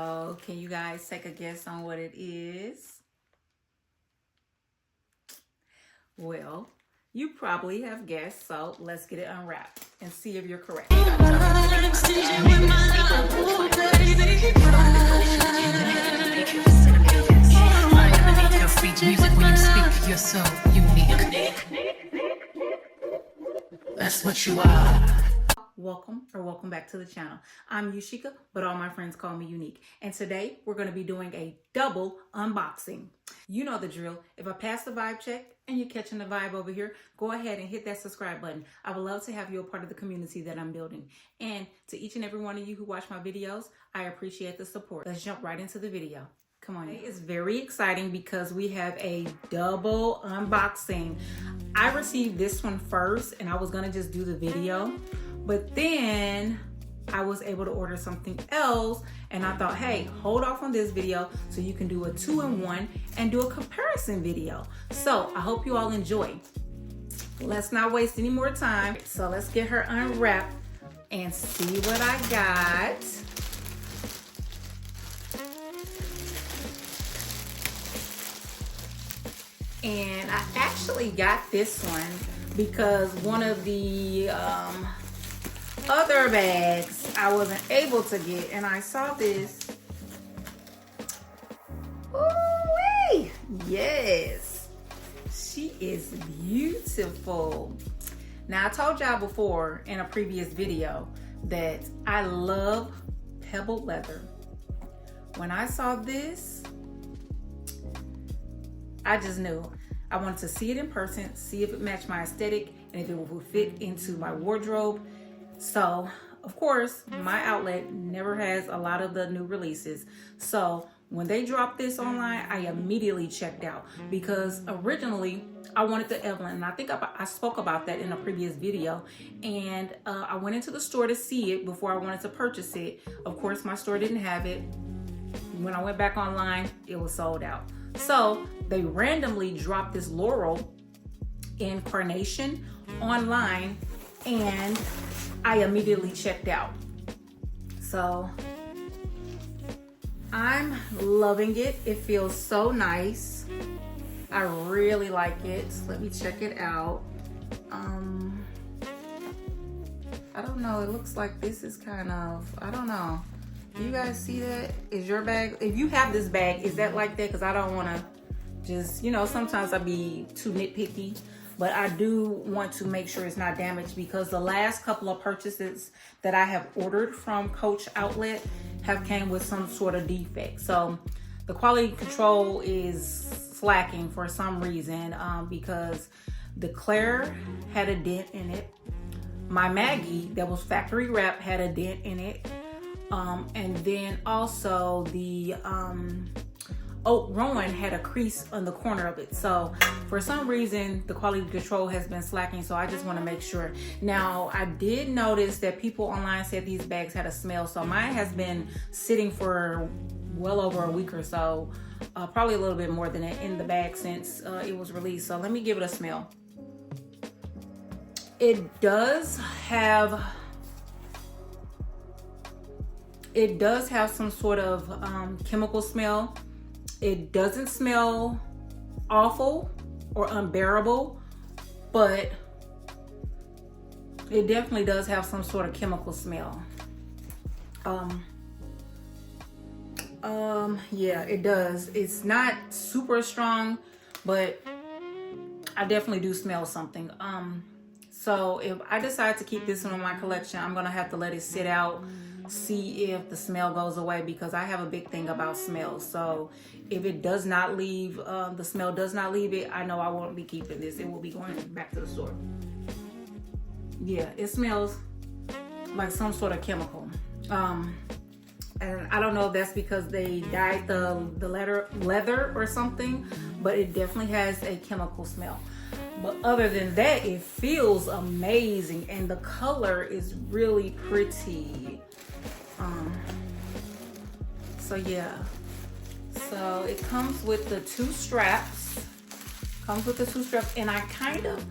Oh, can you guys take a guess on what it is? Well, you probably have guessed, so let's get it unwrapped and see if you're correct. Music when you speak, you're so unique. That's what you are. Welcome back to the channel. I'm Yunique, but all my friends call me Yunique. And today we're going to be doing a double unboxing. You know the drill. If I pass the vibe check and you're catching the vibe over here, go ahead and hit that subscribe button. I would love to have you a part of the community that I'm building. And to each and every one of you who watch my videos, I appreciate the support. Let's jump right into the video. Come on. It's very exciting because we have a double unboxing. I received this one first and I was going to just do the video. But then I was able to order something else and I thought, hey, hold off on this video so you can do a 2-in-1 and do a comparison video. So I hope you all enjoy. Let's not waste any more time. So let's get her unwrapped and see what I got. And I actually got this one because one of the other bags I wasn't able to get, and I saw this. Ooh-wee! Yes, she is beautiful. Now I told y'all before in a previous video that I love pebbled leather. When I saw this, I just knew I wanted to see it in person, see if it matched my aesthetic and if it would fit into my wardrobe. So, of course, my outlet never has a lot of the new releases. So when they dropped this online, I immediately checked out because originally I wanted the Evelyn, and I think I spoke about that in a previous video. And I went into the store to see it before I wanted to purchase it. Of course, my store didn't have it. When I went back online, it was sold out. So they randomly dropped this Laurel in Carnation online, and I immediately checked out. So I'm loving it. It feels so nice. I really like it. Let me check it out. I don't know. It looks like this is kind of, I don't know. Do you guys see that? Is your bag, if you have this bag, is that like that? Because I don't want to just, you know, sometimes I be too nitpicky. But I do want to make sure it's not damaged because the last couple of purchases that I have ordered from Coach Outlet have came with some sort of defect. So the quality control is slacking for some reason because the Claire had a dent in it. My Maggie that was factory wrap had a dent in it. And then also the Oak Rowan had a crease on the corner of it. So for some reason, the quality control has been slacking. So I just want to make sure. Now, I did notice that people online said these bags had a smell. So mine has been sitting for well over a week or so, probably a little bit more than that in the bag since it was released. So let me give it a smell. It does have some sort of chemical smell. It doesn't smell awful or unbearable, but it definitely does have some sort of chemical smell. Yeah, it does. It's not super strong, but I definitely do smell something. So if I decide to keep this one in my collection, I'm gonna have to let it sit out, see if the smell goes away, because I have a big thing about smells. So if it does not leave, the smell does not leave it, I know I won't be keeping this. It will be going back to the store. Yeah, it smells like some sort of chemical. And I don't know if that's because they dyed the leather or something, but it definitely has a chemical smell. But other than that, it feels amazing, and the color is really pretty. So yeah, so it comes with the two straps. And I kind of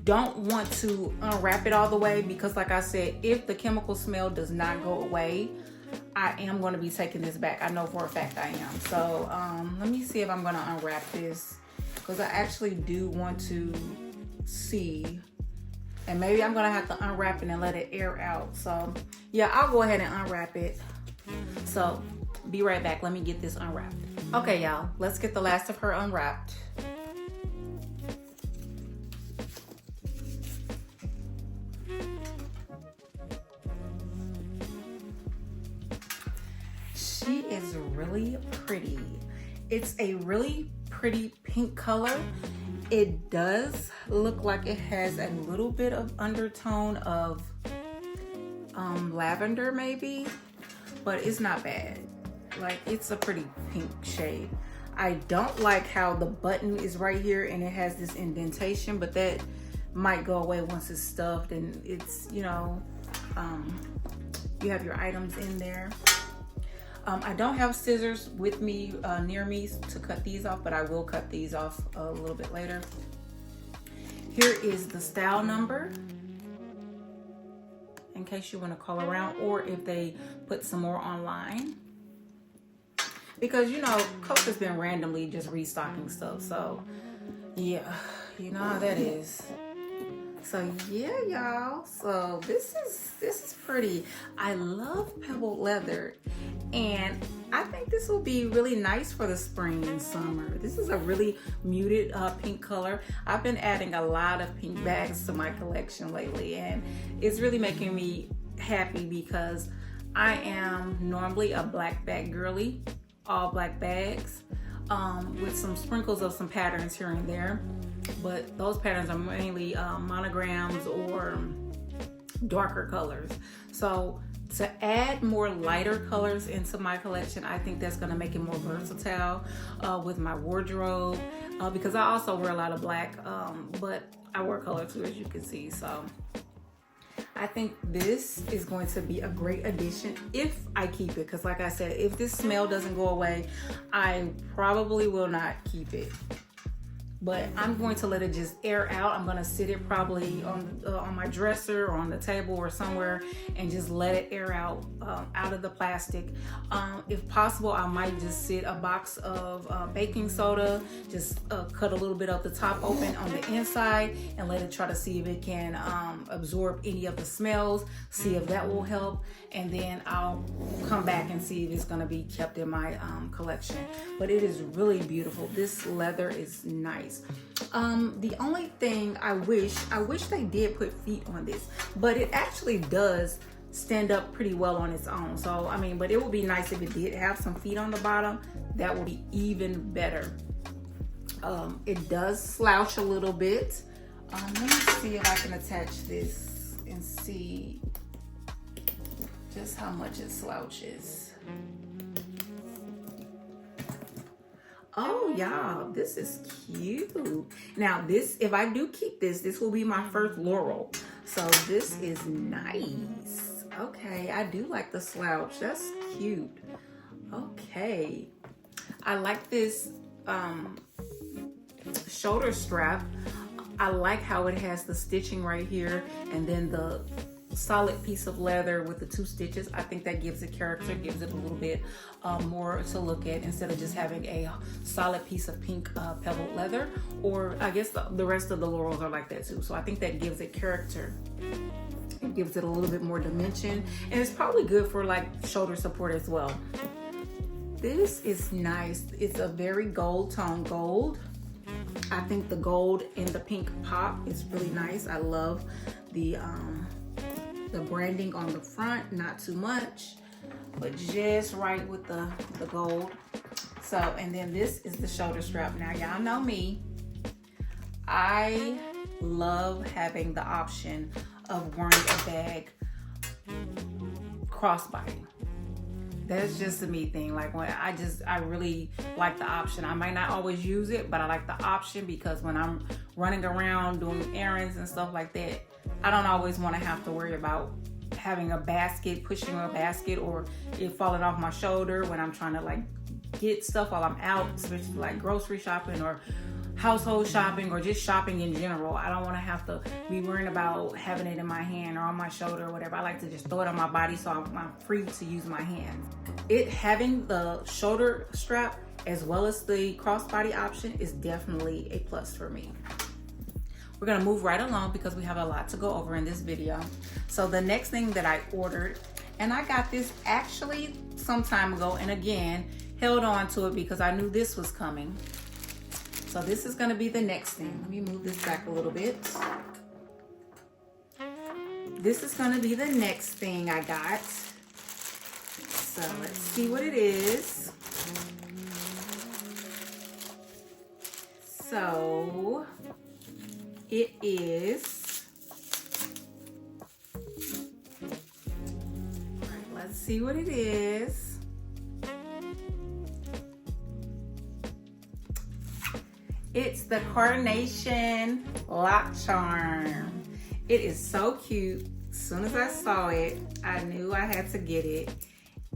don't want to unwrap it all the way because, like I said, if the chemical smell does not go away, I am going to be taking this back. I know for a fact I am. So let me see if I'm going to unwrap this, because I actually do want to see, and maybe I'm going to have to unwrap it and let it air out. So yeah, I'll go ahead and unwrap it. So be right back. Let me get this unwrapped. Okay, y'all, let's get the last of her unwrapped. She is really pretty. It's a really pretty pink color. It does look like it has a little bit of undertone of lavender maybe, but it's not bad. Like, it's a pretty pink shade. I don't like how the button is right here and it has this indentation, but that might go away once it's stuffed and it's, you know, you have your items in there. I don't have scissors with me, near me to cut these off, but I will cut these off a little bit later. Here is the style number, in case you want to call around, or if they put some more online. Because, you know, Coach has been randomly just restocking stuff. So, yeah, you know how that is. So, yeah, y'all. So, this is pretty. I love pebbled leather. And I think this will be really nice for the spring and summer. This is a really muted pink color. I've been adding a lot of pink bags to my collection lately. And it's really making me happy because I am normally a black bag girly. All black bags with some sprinkles of some patterns here and there, but those patterns are mainly monograms or darker colors. So to add more lighter colors into my collection, I think that's going to make it more versatile with my wardrobe, because I also wear a lot of black, but I wear color too, as you can see. So I think this is going to be a great addition if I keep it, because like I said, if this smell doesn't go away, I probably will not keep it. But I'm going to let it just air out. I'm going to sit it probably on my dresser or on the table or somewhere and just let it air out out of the plastic. If possible, I might just sit a box of baking soda, just cut a little bit of the top open on the inside and let it try to see if it can absorb any of the smells, see if that will help. And then I'll come back and see if it's going to be kept in my collection. But it is really beautiful. This leather is nice. The only thing I wish they did put feet on this, but it actually does stand up pretty well on its own. So, I mean, but it would be nice if it did have some feet on the bottom. That would be even better. It does slouch a little bit. Let me see if I can attach this and see just how much it slouches. Oh, y'all, this is cute. Now, this, if I do keep this, this will be my first Laurel. So this is nice. Okay, I do like the slouch. That's cute. Okay. I like this shoulder strap. I like how it has the stitching right here and then the solid piece of leather with the 2 stitches. I think that gives it character, gives it a little bit more to look at instead of just having a solid piece of pink pebbled leather, or I guess the rest of the Laurels are like that too. So I think that gives it character. It gives it a little bit more dimension, and it's probably good for like shoulder support as well. This is nice. It's a very gold tone gold. I think the gold and the pink pop is really nice. I love the branding on the front, not too much, but just right with the gold. So, and then this is the shoulder strap. Now, y'all know me. I love having the option of wearing a bag crossbody. That's just a me thing. Like, when I really like the option. I might not always use it, but I like the option because when I'm running around doing errands and stuff like that, I don't always want to have to worry about having a basket, pushing a basket, or it falling off my shoulder when I'm trying to like get stuff while I'm out, especially like grocery shopping or household shopping or just shopping in general. I don't want to have to be worrying about having it in my hand or on my shoulder or whatever. I like to just throw it on my body so I'm free to use my hands. It having the shoulder strap as well as the crossbody option is definitely a plus for me. We're gonna move right along because we have a lot to go over in this video. So the next thing that I ordered, and I got this actually some time ago, and again, held on to it because I knew this was coming. So this is gonna be the next thing. Let me move this back a little bit. This is gonna be the next thing I got. So let's see what it is. So it is, all right, let's see what it is. It's the Carnation Lock Charm. It is so cute. As soon as I saw it, I knew I had to get it.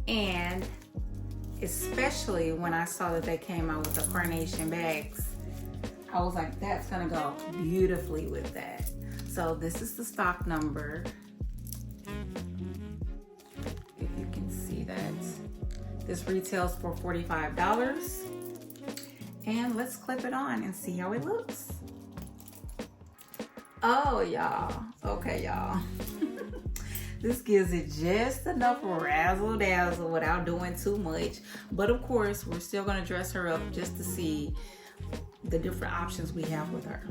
And especially when I saw that they came out with the Carnation bags, I was like, that's gonna go beautifully with that. So this is the stock number. If you can see that. This retails for $45. And let's clip it on and see how it looks. Oh, y'all. Okay, y'all. This gives it just enough razzle dazzle without doing too much. But of course, we're still gonna dress her up just to see the different options we have with her.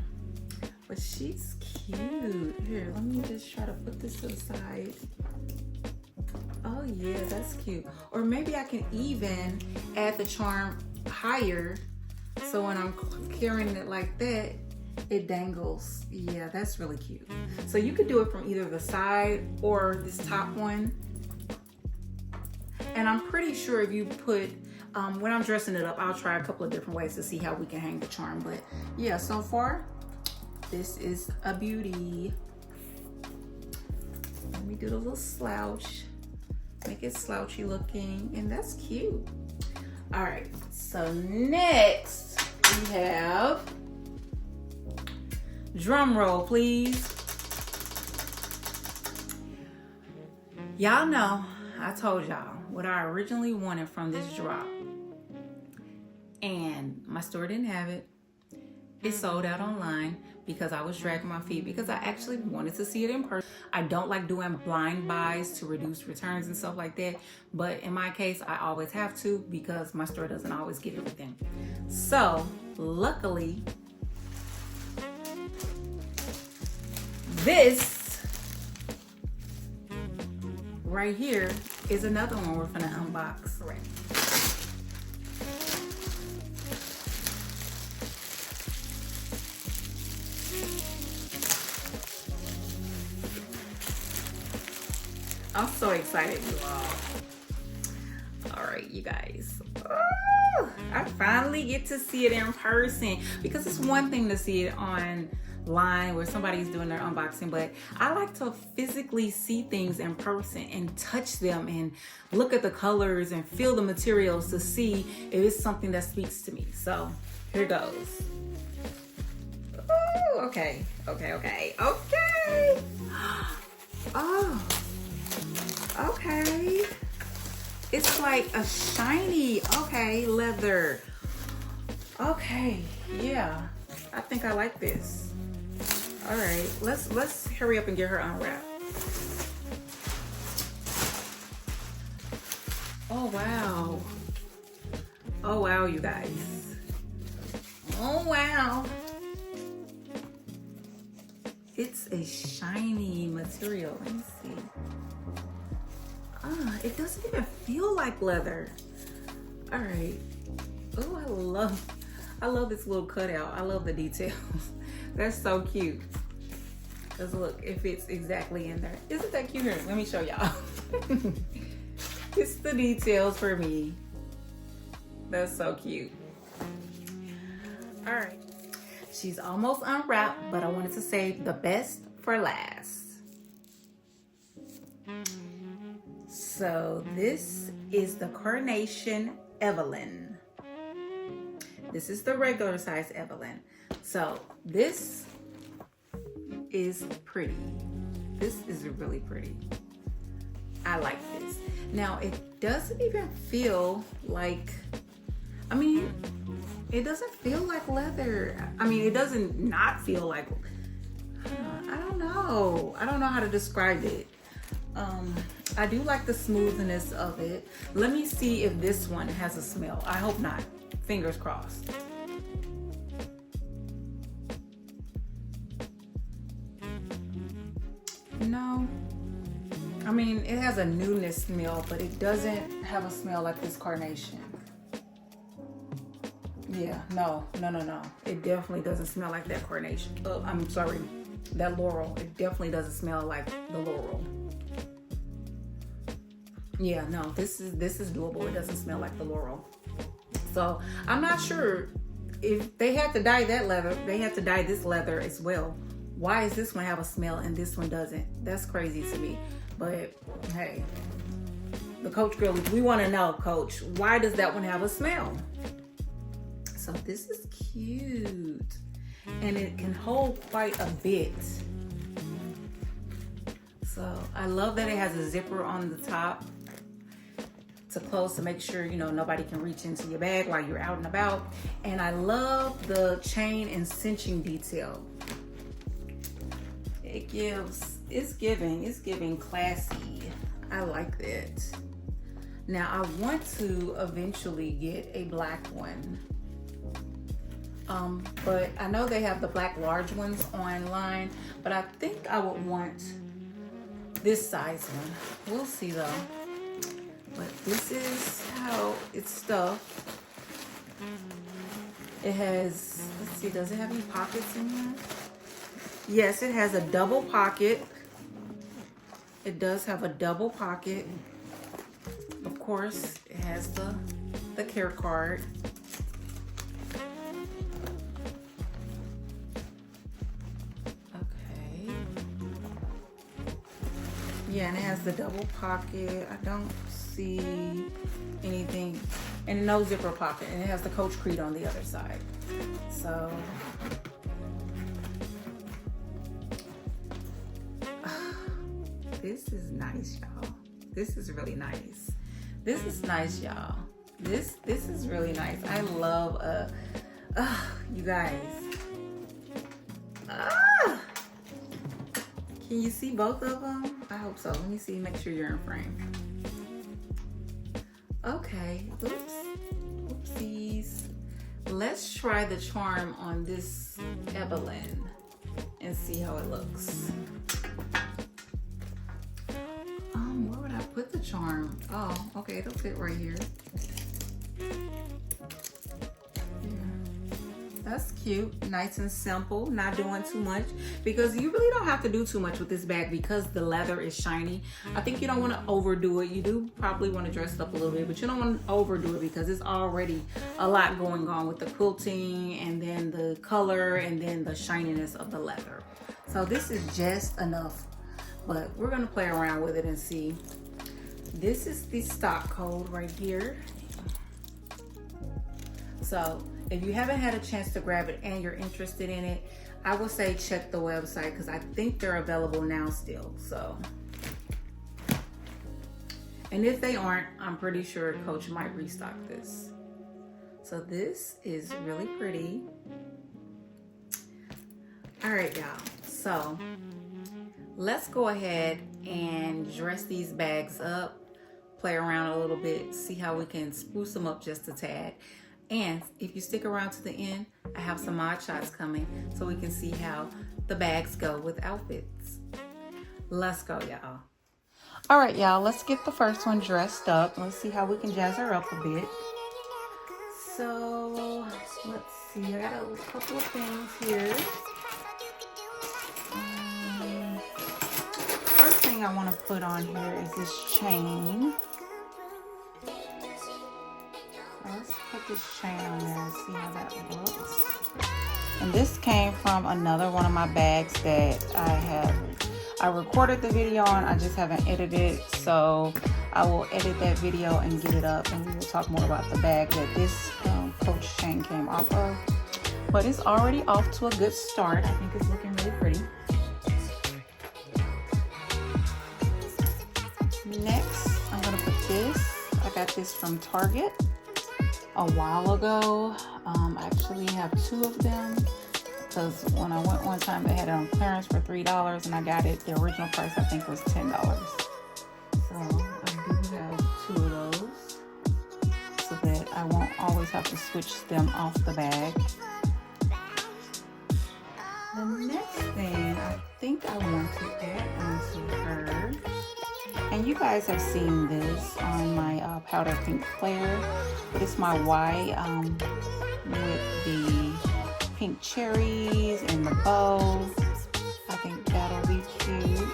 But she's cute. Here, let me just try to put this to the side. Oh yeah, that's cute. Or maybe I can even add the charm higher, so when I'm carrying it like that, it dangles. Yeah, that's really cute. So you could do it from either the side or this top one. And I'm pretty sure if you put, when I'm dressing it up, I'll try a couple of different ways to see how we can hang the charm. But yeah, so far, this is a beauty. Let me do the little slouch. Make it slouchy looking, and that's cute. All right, so next we have, drum roll please. Y'all know I told y'all what I originally wanted from this drop, and my store didn't have it. It sold out online because I was dragging my feet because I actually wanted to see it in person. I don't like doing blind buys to reduce returns and stuff like that, but in my case, I always have to because my store doesn't always get everything. So luckily, this right here is another one we're gonna unbox. Right. I'm so excited, you all. All right, you guys. Oh, I finally get to see it in person, because it's one thing to see it online where somebody's doing their unboxing, but I like to physically see things in person and touch them and look at the colors and feel the materials to see if it's something that speaks to me. So here goes. Oh, okay. Oh. Okay, it's like a shiny, okay, leather. Okay, yeah, I think I like this. All right, let's hurry up and get her unwrapped. Oh wow, you guys. Oh wow. It's a shiny material. Let me see. It doesn't even feel like leather. All right. Oh, I love this little cutout. I love the details. That's so cute. Cause look, it fits exactly in there. Isn't that cute? Here, let me show y'all. It's the details for me. That's so cute. All right. She's almost unwrapped, but I wanted to save the best for last. So this is the Carnation Evelyn. This is the regular size Evelyn. So this is pretty. This is really pretty. I like this. Now it doesn't even feel like, I mean, it doesn't feel like leather. I mean, it doesn't not feel like, I don't know. I don't know how to describe it. I do like the smoothness of it. Let me see if this one has a smell. I hope not. Fingers crossed. No. I mean, it has a newness smell, but it doesn't have a smell like this Carnation. Yeah, no. It definitely doesn't smell like that Carnation. I'm sorry, that Laurel. It definitely doesn't smell like the Laurel. Yeah, no, this is doable. It doesn't smell like the Laurel. So I'm not sure if they had to dye that leather, they had to dye this leather as well. Why does this one have a smell and this one doesn't? That's crazy to me. But hey, the Coach girlies, we want to know, Coach, why does that one have a smell? So this is cute, and it can hold quite a bit. So I love that it has a zipper on the top to close to make sure, you know, nobody can reach into your bag while you're out and about. And I love the chain and cinching detail. It's giving classy. I like that. Now I want to eventually get a black one. But I know they have the black large ones online, but I think I would want this size one. We'll see though. But this is how it's stuffed. It has, let's see, does it have any pockets in here? Yes, it has a double pocket. It does have a double pocket. Of course, it has the care card. Okay. Yeah, and it has the double pocket. I don't see anything, and no zipper pocket, and it has the Coach Creed on the other side. So this is nice, y'all. This is really nice. This is nice, y'all. This is really nice. I love you guys. Can you see both of them? I hope so. Let me see, make sure you're in frame. Okay, oops, oopsies. Let's try the charm on this Evelyn and see how it looks. Where would I put the charm? Oh, okay, it'll fit right here. That's cute, nice and simple, not doing too much, because you really don't have to do too much with this bag because the leather is shiny. I think you don't want to overdo it. You do probably want to dress it up a little bit, but you don't want to overdo it because it's already a lot going on with the quilting and then the color and then the shininess of the leather. So this is just enough, but we're going to play around with it and see. This is the stock code right here. So if you haven't had a chance to grab it and you're interested in it, I would say check the website because I think they're available now still. So, and if they aren't, I'm pretty sure Coach might restock this. So this is really pretty. All right, y'all. So let's go ahead and dress these bags up, play around a little bit, see how we can spruce them up just a tad. And if you stick around to the end, I have some mod shots coming so we can see how the bags go with outfits. Let's go, y'all. All right, y'all, let's get the first one dressed up. Let's see how we can jazz her up a bit. So let's see, I got a couple of things here. First thing I want to put on here is this chain. Let's put this chain on there and see how that looks. And this came from another one of my bags that I recorded the video on. I just haven't edited, so I will edit that video and get it up, and we will talk more about the bag that this Coach chain came off of. But it's already off to a good start. I think it's looking really pretty. Next, I'm gonna put this. I got this from Target a while ago. I actually have 2 of them because when I went one time, they had it on clearance for $3, and I got it. The original price I think was $10. So I do have 2 of those, so that I won't always have to switch them off the bag. The next thing I think I want to add onto her, and you guys have seen this on my powder pink flare, but it's my Y with the pink cherries and the bow. I think that'll be cute.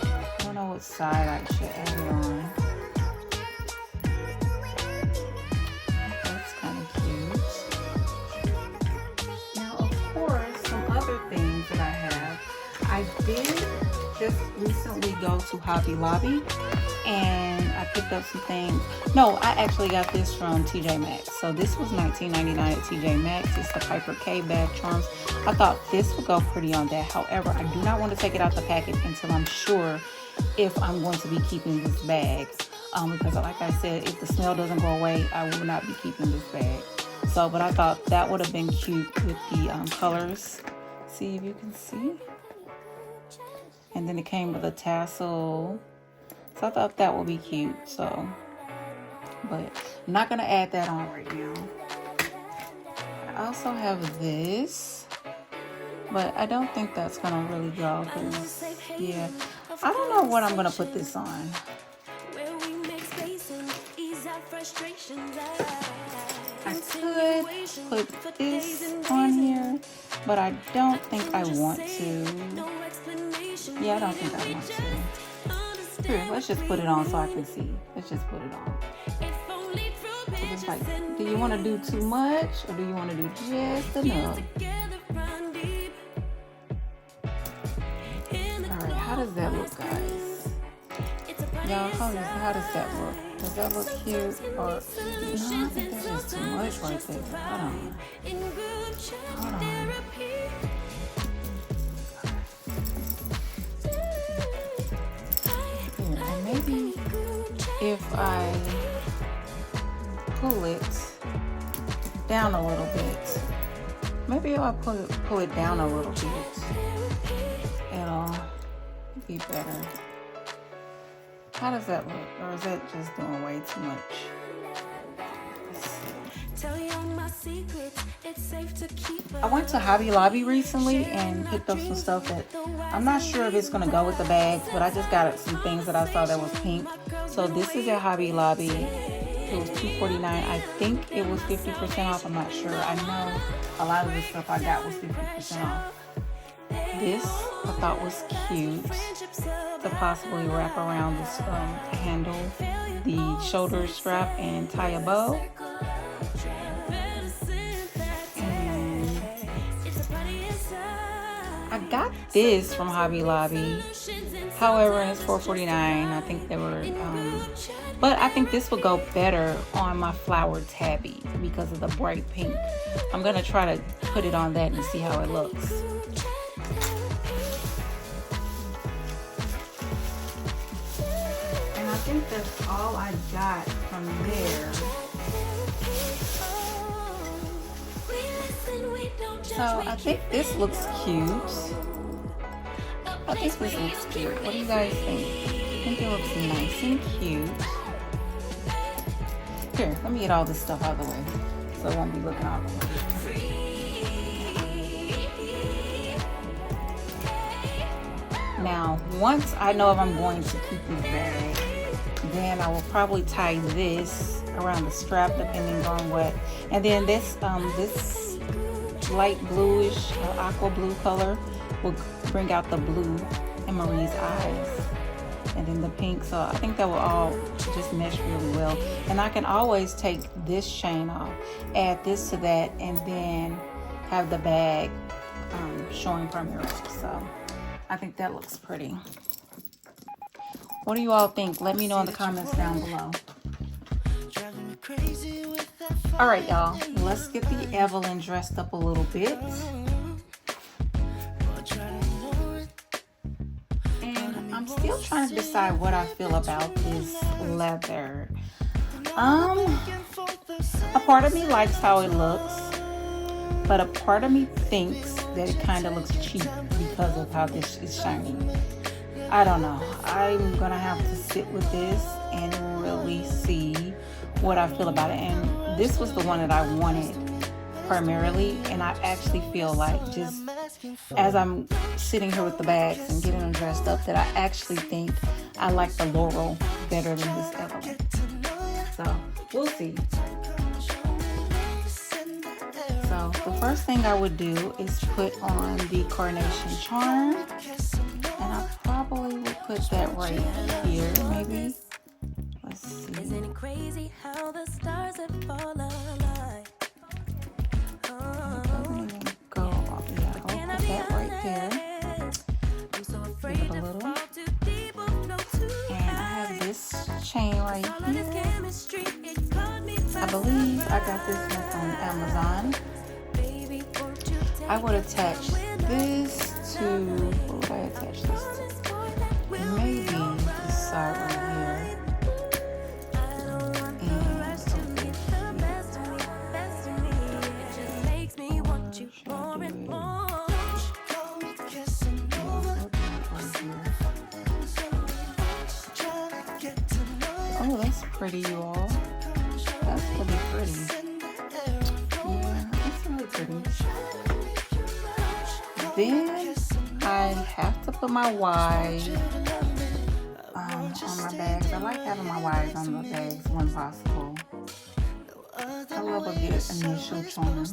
I don't know what side I should add it on. That's kind of cute. Now, of course, some other things that I have. I did just recently go to Hobby Lobby and I picked up some things. No, I actually got this from TJ Maxx. So this was $19.99 at TJ Maxx. It's the Piper K bag charms. I thought this would go pretty on that. However, I do not want to take it out the package until I'm sure if I'm going to be keeping this bag. Because like I said, if the smell doesn't go away, I will not be keeping this bag. So, but I thought that would have been cute with the colors. See if you can see. And then it came with a tassel. So I thought that would be cute. So, but I'm not going to add that on right now. I also have this, but I don't think that's going to really go because, yeah, I don't know what I'm going to put this on. I could put this on here, but I don't think I want to. Yeah, I don't think I want to. Here, let's just put it on so I can see. Let's just put it on. So it's like, do you want to do too much or do you want to do just enough? Alright, how does that look, guys? Y'all, how does that look? Does that look cute? Or no, I think that's just too much right there. Hold on. Hold on. Maybe if I pull it down a little bit, maybe if I pull it down a little bit, it'll be better. How does that look? Or is that just doing way too much? I went to Hobby Lobby recently and picked up some stuff that I'm not sure if it's going to go with the bags, but I just got some things that I saw that was pink. So this is at Hobby Lobby. It was $2.49. I think it was 50% off. I'm not sure. I know a lot of the stuff I got was 50% off. This I thought was cute to possibly wrap around this handle, the shoulder strap, and tie a bow. I got this from Hobby Lobby. However, it's $4.49. I think they were, but I think this would go better on my flower tabby because of the bright pink. I'm gonna try to put it on that and see how it looks. And I think that's all I got from there. So I think this looks cute. I think this looks cute. What do you guys think? I think it looks nice and cute. Here, let me get all this stuff out of the way so it won't be looking awkward. Now, once I know if I'm going to keep this bag, then I will probably tie this around the strap depending on what. And then this light bluish aqua blue color will bring out the blue in Marie's eyes, and then the pink. So I think that will all just mesh really well. And I can always take this chain off, add this to that, and then have the bag showing from your wrist. So I think that looks pretty. What do you all think? Let me know in the comments down below. All right, y'all. Let's get the Evelyn dressed up a little bit. And I'm still trying to decide what I feel about this leather. A part of me likes how it looks, but a part of me thinks that it kind of looks cheap because of how this is shiny. I don't know. I'm gonna have to sit with this and really see what I feel about it. And this was the one that I wanted primarily, and I actually feel like, just as I'm sitting here with the bags and getting them dressed up, that I actually think I like the Laurel better than this Evelyn. So we'll see. So the first thing I would do is put on the Carnation charm, and I probably would put that right here, maybe. Let's see. Isn't it crazy how the stars have fallen alive? It doesn't even go off. Yeah, I'll put that right there. Give it a little. And I have this chain right here. I believe I got this one from Amazon. I would attach this to, what would I attach this to? Maybe this side right here. Oh, that's pretty, you all. That's pretty pretty. Yeah, that's really pretty. Then I have to put my wide on my bags. I like having my wides on the bags when possible. I love a good initial charm.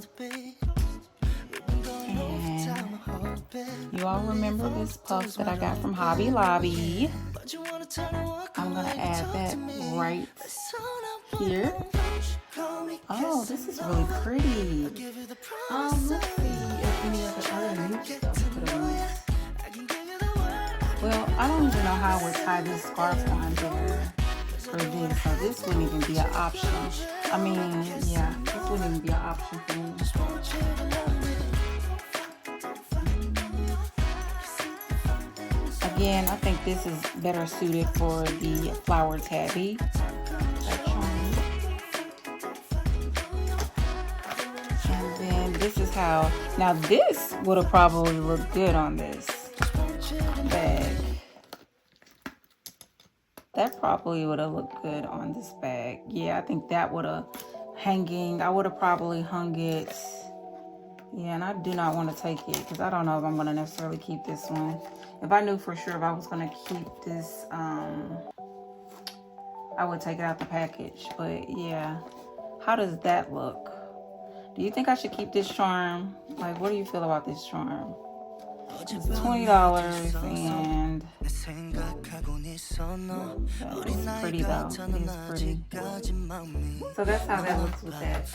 And you all remember this puff that I got from Hobby Lobby. I'm gonna add that right here. Oh, this is really pretty. Let's see if any of the other new stuff could have went. Well, I don't even know how I would tie this scarf on there for this, so this wouldn't even be an option. I mean, yeah, this wouldn't even be an option for me. Again, I think this is better suited for the flower tabby. And then this is how, now this would have probably looked good on this bag. That probably would have looked good on this bag. Yeah, I think that would have hanging. I would have probably hung it. Yeah, and I do not want to take it because I don't know if I'm going to necessarily keep this one. If I knew for sure if I was going to keep this, I would take it out the package. But yeah, how does that look? Do you think I should keep this charm? Like, what do you feel about this charm? It's $20 and it's pretty though. It is pretty. So that's how that looks with that.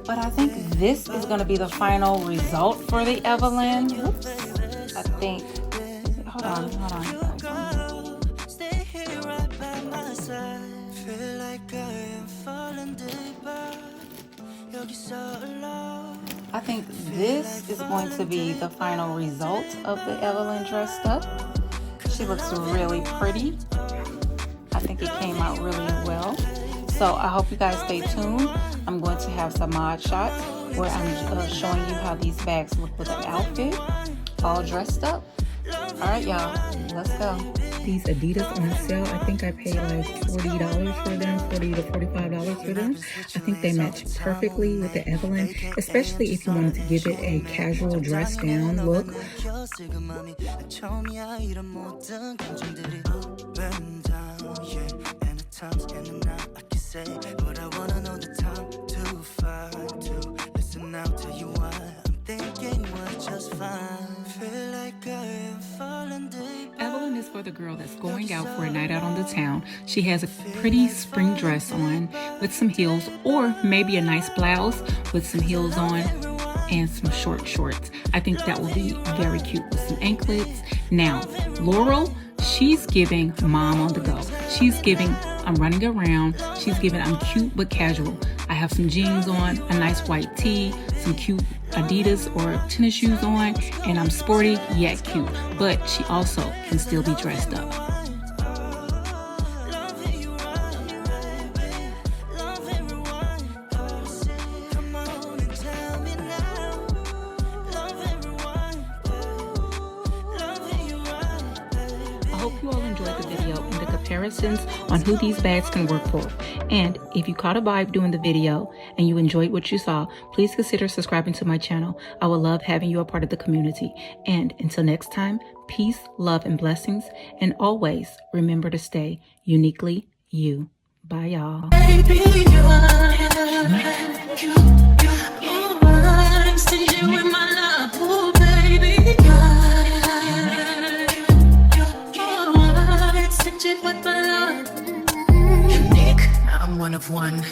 But I think this is going to be the final result for the Evelyn. Oops. I think. Hold on. I think this is going to be the final result of the Evelyn dressed up. She looks really pretty. I think it came out really well. So I hope you guys stay tuned. I'm going to have some mod shots where I'm showing you how these bags look with an outfit, all dressed up. All right, y'all, let's go. These Adidas on sale, I think I paid like $40 for them, $40 to $45 for them. I think they match perfectly with the Evelyn, especially if you wanted to give it a casual dress down look. Evelyn is for the girl that's going out for a night out on the town. She has a pretty spring dress on with some heels, or maybe a nice blouse with some heels on and some short shorts. I think that will be very cute with some anklets. Now, Laurel, she's giving mom on the go. She's giving I'm running around. She's giving I'm cute but casual. I have some jeans on, a nice white tee, some cute Adidas or tennis shoes on, and I'm sporty yet cute. But she also can still be dressed up. I hope you all enjoyed the video and the comparisons on who these bags can work for. And if you caught a vibe doing the video and you enjoyed what you saw, please consider subscribing to my channel. I would love having you a part of the community. And until next time, peace, love, and blessings. And always remember to stay uniquely you. Bye, y'all. Baby, you are with my love. Unique, I'm one of one.